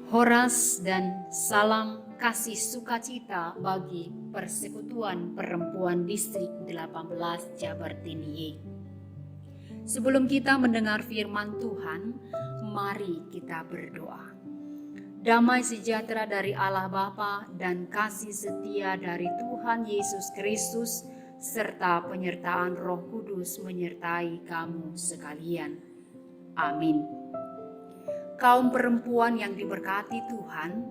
Horas dan salam kasih sukacita bagi Persekutuan Perempuan Distrik 18 Jabar Dinie. Sebelum kita mendengar firman Tuhan, mari kita berdoa. Damai sejahtera dari Allah Bapa dan kasih setia dari Tuhan Yesus Kristus serta penyertaan Roh Kudus menyertai kamu sekalian. Amin. Kaum perempuan yang diberkati Tuhan,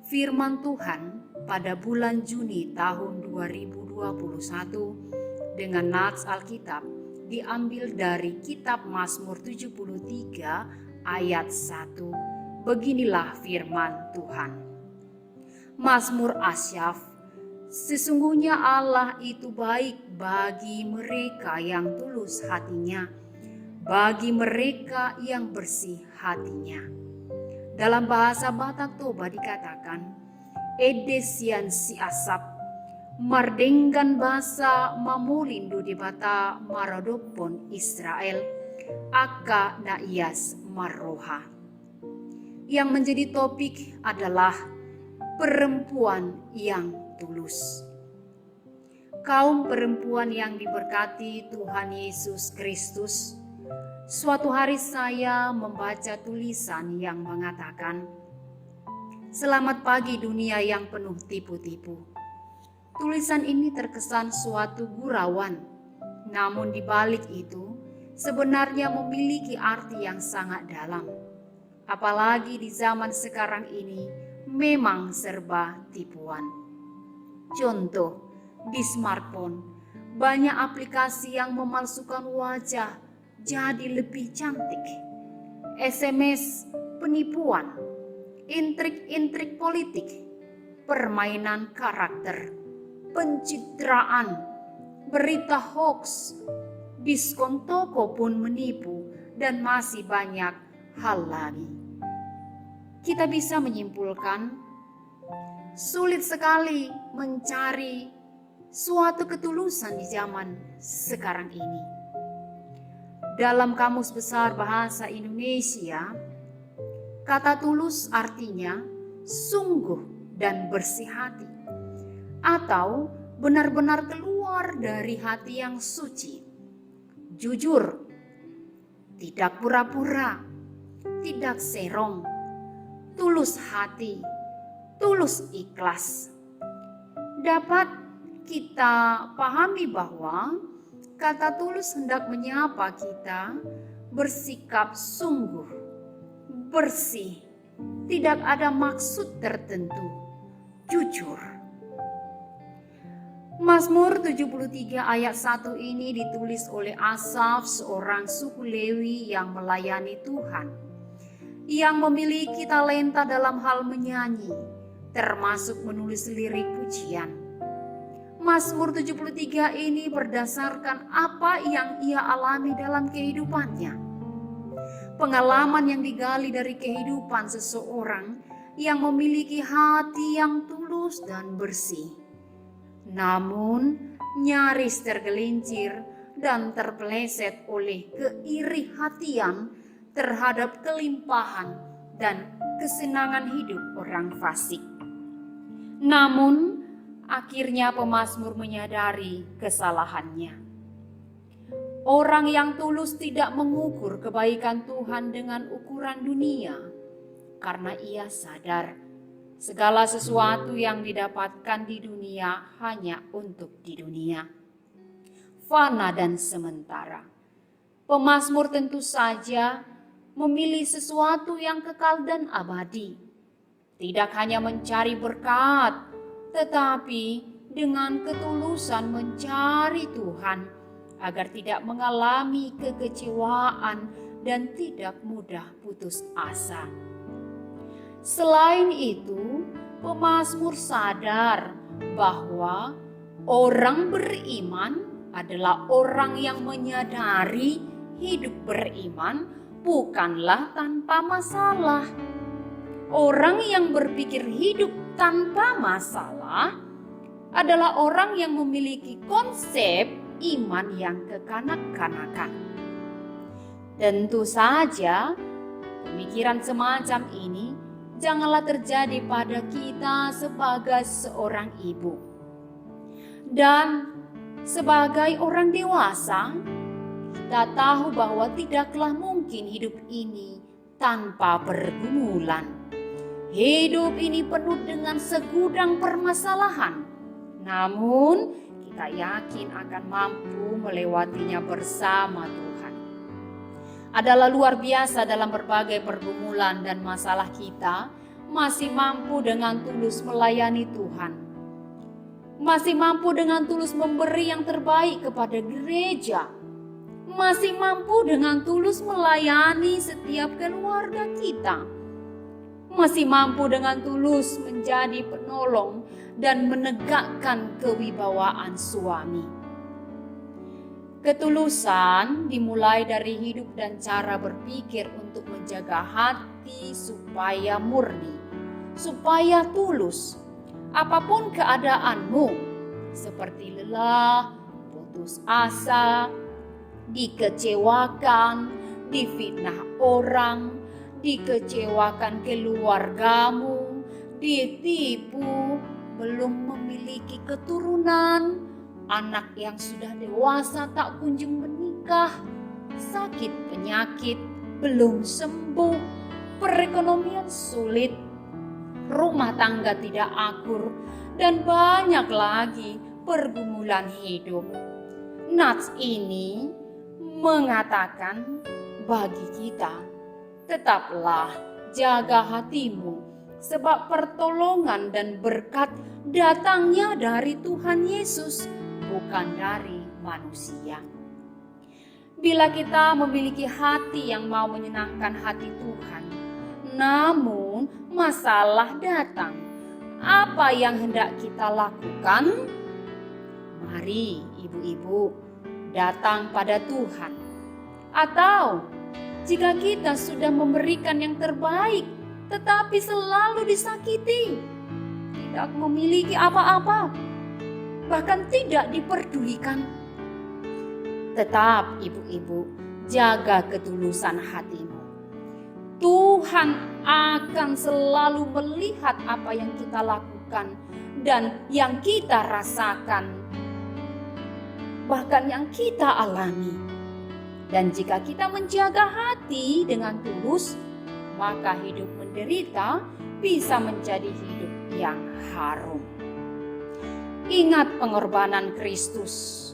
firman Tuhan pada bulan Juni tahun 2021 dengan nats Alkitab diambil dari kitab Mazmur 73 ayat 1. Beginilah firman Tuhan. Mazmur Asyaf, sesungguhnya Allah itu baik bagi mereka yang tulus hatinya, bagi mereka yang bersih hatinya. Dalam bahasa Batak Toba dikatakan, Edesian si asap, mardenggan bahasa mamulindu di bata marodopon Israel, aka naiyas marroha. Yang menjadi topik adalah perempuan yang tulus. Kaum perempuan yang diberkati Tuhan Yesus Kristus, suatu hari saya membaca tulisan yang mengatakan, "Selamat pagi dunia yang penuh tipu-tipu." Tulisan ini terkesan suatu gurauan, namun di balik itu sebenarnya memiliki arti yang sangat dalam. Apalagi di zaman sekarang ini memang serba tipuan. Contoh, di smartphone banyak aplikasi yang memalsukan wajah jadi lebih cantik. SMS penipuan, intrik-intrik politik, permainan karakter, pencitraan, berita hoax, diskon toko pun menipu, dan masih banyak hal lagi. Kita bisa menyimpulkan, sulit sekali mencari suatu ketulusan di zaman sekarang ini. Dalam Kamus Besar Bahasa Indonesia, kata tulus artinya sungguh dan bersih hati, atau benar-benar keluar dari hati yang suci, jujur, tidak pura-pura, tidak serong, tulus hati, tulus ikhlas. Dapat kita pahami bahwa kata tulus hendak menyapa kita bersikap sungguh, bersih, tidak ada maksud tertentu, jujur. Mazmur 73 ayat 1 ini ditulis oleh Asaf, seorang suku Lewi yang melayani Tuhan, yang memiliki talenta dalam hal menyanyi, termasuk menulis lirik pujian. Mazmur 73 ini berdasarkan apa yang ia alami dalam kehidupannya. Pengalaman yang digali dari kehidupan seseorang yang memiliki hati yang tulus dan bersih, namun nyaris tergelincir dan terpeleset oleh keiri hatian terhadap kelimpahan dan kesenangan hidup orang fasik. Namun akhirnya pemazmur menyadari kesalahannya. Orang yang tulus tidak mengukur kebaikan Tuhan dengan ukuran dunia, karena ia sadar segala sesuatu yang didapatkan di dunia hanya untuk di dunia, fana dan sementara. Pemazmur tentu saja memilih sesuatu yang kekal dan abadi, tidak hanya mencari berkat, tetapi dengan ketulusan mencari Tuhan agar tidak mengalami kekecewaan dan tidak mudah putus asa. Selain itu, pemazmur sadar bahwa orang beriman adalah orang yang menyadari hidup beriman bukanlah tanpa masalah. Orang yang berpikir hidup tanpa masalah adalah orang yang memiliki konsep iman yang kekanak-kanakan. Tentu saja pemikiran semacam ini janganlah terjadi pada kita sebagai seorang ibu. Dan sebagai orang dewasa, kita tahu bahwa tidaklah mungkin hidup ini tanpa pergumulan. Hidup ini penuh dengan segudang permasalahan. Namun, kita yakin akan mampu melewatinya bersama Tuhan. Adalah luar biasa dalam berbagai pergumulan dan masalah kita, masih mampu dengan tulus melayani Tuhan. Masih mampu dengan tulus memberi yang terbaik kepada gereja. Masih mampu dengan tulus melayani setiap keluarga kita. Masih mampu dengan tulus menjadi penolong dan menegakkan kewibawaan suami. Ketulusan dimulai dari hidup dan cara berpikir untuk menjaga hati supaya murni, supaya tulus. Apapun keadaanmu, seperti lelah, putus asa, dikecewakan, difitnah orang, dikecewakan keluargamu, ditipu, belum memiliki keturunan, anak yang sudah dewasa tak kunjung menikah, sakit penyakit, belum sembuh, perekonomian sulit, rumah tangga tidak akur, dan banyak lagi pergumulan hidup. Nats ini mengatakan bagi kita, tetaplah jaga hatimu, sebab pertolongan dan berkat datangnya dari Tuhan Yesus, bukan dari manusia. Bila kita memiliki hati yang mau menyenangkan hati Tuhan, namun masalah datang, apa yang hendak kita lakukan? Mari ibu-ibu datang pada Tuhan. Atau jika kita sudah memberikan yang terbaik, tetapi selalu disakiti, tidak memiliki apa-apa, bahkan tidak diperdulikan, tetap ibu-ibu jaga ketulusan hatimu. Tuhan akan selalu melihat apa yang kita lakukan dan yang kita rasakan, bahkan yang kita alami. Dan jika kita menjaga hati dengan tulus, maka hidup menderita bisa menjadi hidup yang harum. Ingat pengorbanan Kristus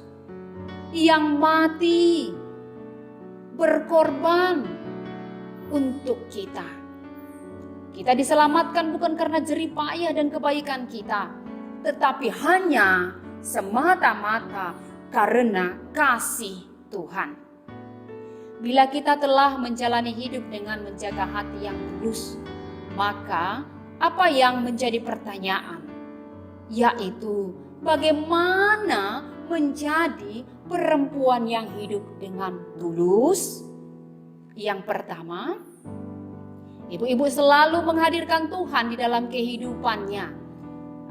yang mati, berkorban untuk kita. Kita diselamatkan bukan karena jerih payah dan kebaikan kita, tetapi hanya semata-mata karena kasih Tuhan. Bila kita telah menjalani hidup dengan menjaga hati yang tulus, maka apa yang menjadi pertanyaan? Yaitu bagaimana menjadi perempuan yang hidup dengan tulus? Yang pertama, ibu-ibu selalu menghadirkan Tuhan di dalam kehidupannya,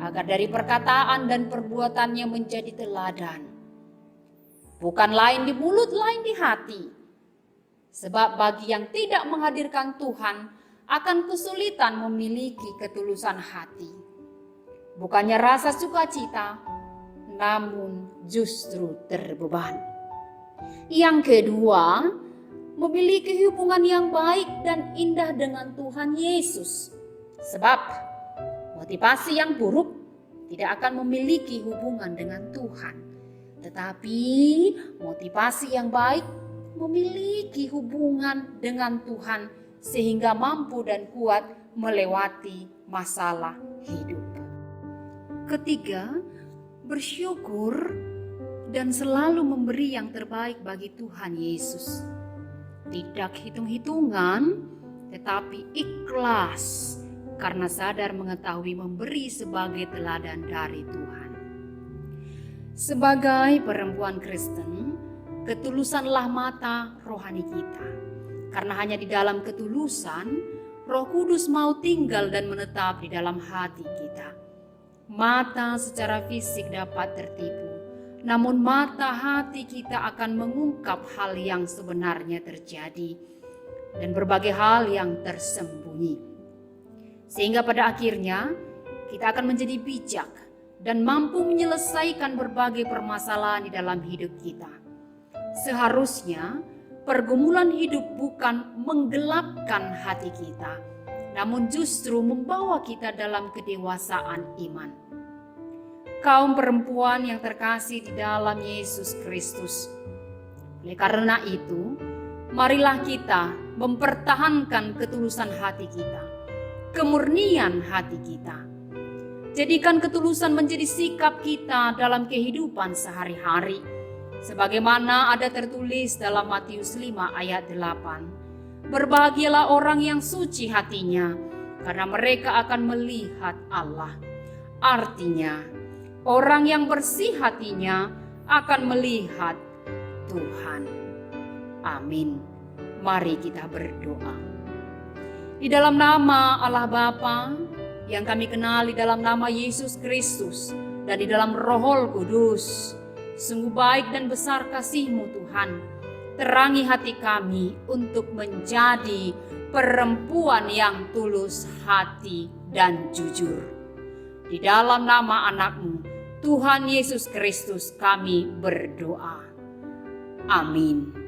agar dari perkataan dan perbuatannya menjadi teladan. Bukan lain di mulut, lain di hati. Sebab bagi yang tidak menghadirkan Tuhan akan kesulitan memiliki ketulusan hati. Bukannya rasa sukacita, namun justru terbeban. Yang kedua, memiliki hubungan yang baik dan indah dengan Tuhan Yesus. Sebab motivasi yang buruk tidak akan memiliki hubungan dengan Tuhan. Tetapi motivasi yang baik memiliki hubungan dengan Tuhan sehingga mampu dan kuat melewati masalah hidup. Ketiga, bersyukur dan selalu memberi yang terbaik bagi Tuhan Yesus. Tidak hitung-hitungan, tetapi ikhlas karena sadar mengetahui memberi sebagai teladan dari Tuhan. Sebagai perempuan Kristen, ketulusanlah mata rohani kita. Karena hanya di dalam ketulusan, Roh Kudus mau tinggal dan menetap di dalam hati kita. Mata secara fisik dapat tertipu, namun mata hati kita akan mengungkap hal yang sebenarnya terjadi dan berbagai hal yang tersembunyi. Sehingga pada akhirnya kita akan menjadi bijak dan mampu menyelesaikan berbagai permasalahan di dalam hidup kita. Seharusnya pergumulan hidup bukan menggelapkan hati kita, namun justru membawa kita dalam kedewasaan iman. Kaum perempuan yang terkasih di dalam Yesus Kristus, oleh karena itu, marilah kita mempertahankan ketulusan hati kita, kemurnian hati kita. Jadikan ketulusan menjadi sikap kita dalam kehidupan sehari-hari. Sebagaimana ada tertulis dalam Matius 5 ayat 8. Berbahagialah orang yang suci hatinya, karena mereka akan melihat Allah. Artinya, orang yang bersih hatinya akan melihat Tuhan. Amin. Mari kita berdoa. Di dalam nama Allah Bapa, yang kami kenal di dalam nama Yesus Kristus dan di dalam Roh Kudus, sungguh baik dan besar kasih-Mu Tuhan. Terangi hati kami untuk menjadi perempuan yang tulus hati dan jujur. Di dalam nama anak-Mu, Tuhan Yesus Kristus, kami berdoa. Amin.